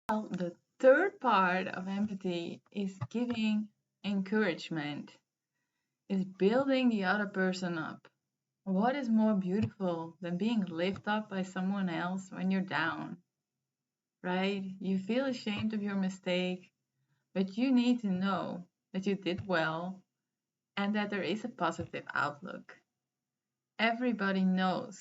Well, the third part of empathy is giving encouragement, is building the other person up. What is more beautiful than being lifted up by someone else when you're down, right? You feel ashamed of your mistake, but you need to know that you did well and that there is a positive outlook. Everybody knows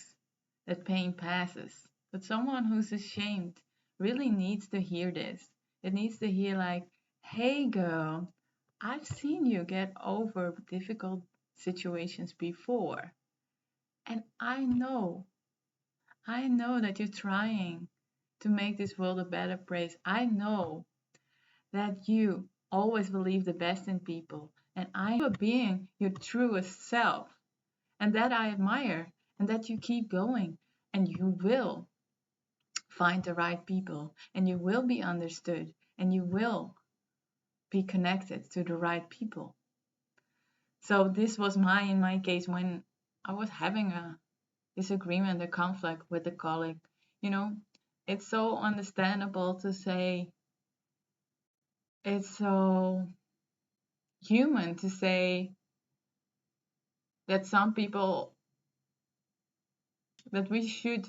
that pain passes, but someone who's ashamed really needs to hear this. It needs to hear, like, hey girl, I've seen you get over difficult situations before, and I know that you're trying to make this world a better place. I know that you always believe the best in people, and I know you are being your truest self, and that I admire, and that you keep going, and you will find the right people, and you will be understood, and you will be connected to the right people. So this was in my case when I was having a disagreement, a conflict with a colleague. You know, it's so understandable to say, it's so human to say that some people that we should,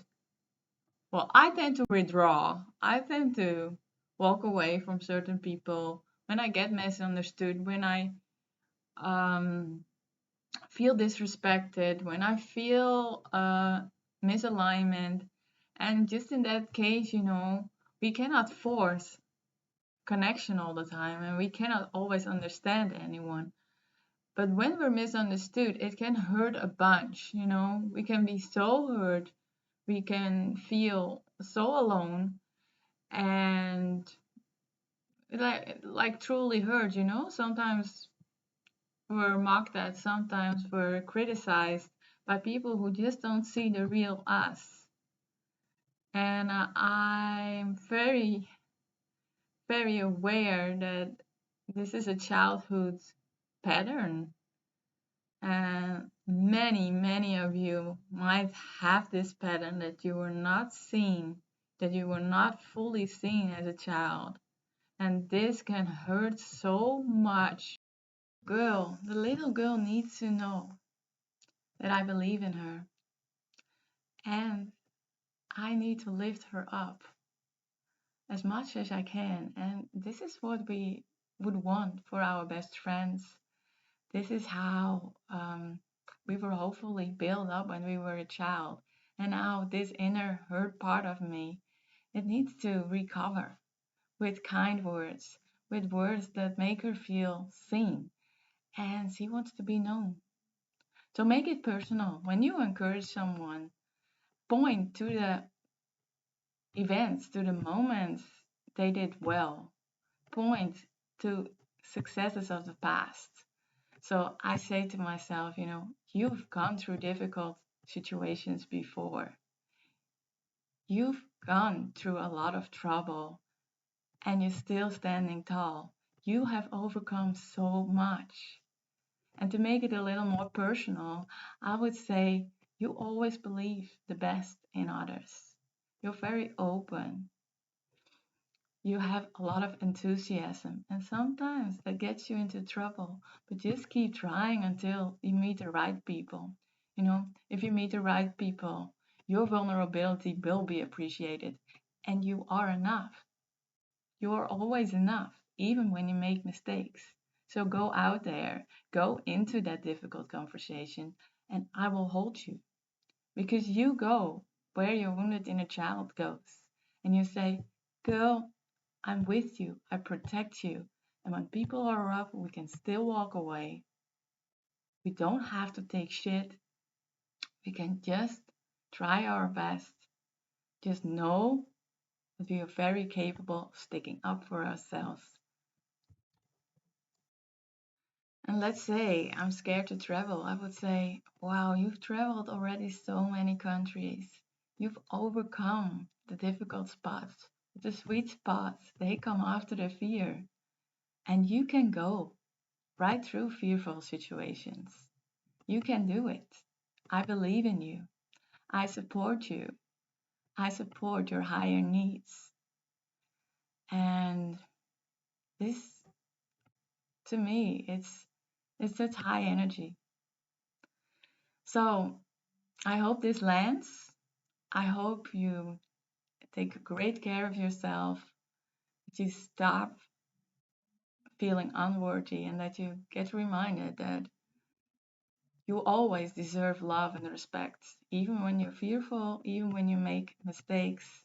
well, I tend to withdraw. I tend to walk away from certain people when I get misunderstood, when I um, feel disrespected, when I feel misalignment. And just in that case, we cannot force connection all the time and we cannot always understand anyone. But when we're misunderstood, it can hurt a bunch. We can be so hurt, we can feel so alone, and like truly hurt. Sometimes we're mocked at, sometimes we're criticized by people who just don't see the real us. And I'm very, very aware that this is a childhood pattern. And many, many of you might have this pattern that you were not seen, that you were not fully seen as a child. And this can hurt so much. The little girl needs to know that I believe in her and I need to lift her up as much as I can. And this is what we would want for our best friends. This is how we were hopefully built up when we were a child. And now this inner hurt part of me, it needs to recover with kind words, with words that make her feel seen. And she wants to be known. So make it personal. When you encourage someone, point to the events, to the moments they did well. Point to successes of the past. So I say to myself, you've gone through difficult situations before. You've gone through a lot of trouble and you're still standing tall. You have overcome so much. And to make it a little more personal, I would say you always believe the best in others. You're very open. You have a lot of enthusiasm, and sometimes that gets you into trouble, but just keep trying until you meet the right people. If you meet the right people, your vulnerability will be appreciated, and you are enough. You are always enough, even when you make mistakes. So go out there, go into that difficult conversation, and I will hold you because you go where your wounded inner child goes. And you say, girl, I'm with you, I protect you. And when people are rough, we can still walk away. We don't have to take shit. We can just try our best. Just know that we are very capable of sticking up for ourselves. And let's say I'm scared to travel. I would say, wow, you've traveled already so many countries. You've overcome the difficult spots. The sweet spots, they come after the fear. And you can go right through fearful situations. You can do it. I believe in you. I support you. I support your higher needs. this, to me, it's such high energy. So I hope this lands. I hope you take great care of yourself, that you stop feeling unworthy, and that you get reminded that you always deserve love and respect, even when you're fearful, even when you make mistakes.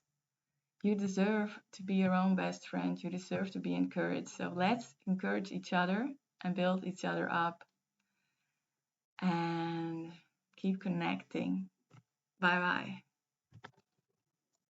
You deserve to be your own best friend. You deserve to be encouraged. So let's encourage each other and build each other up and keep connecting. Bye bye.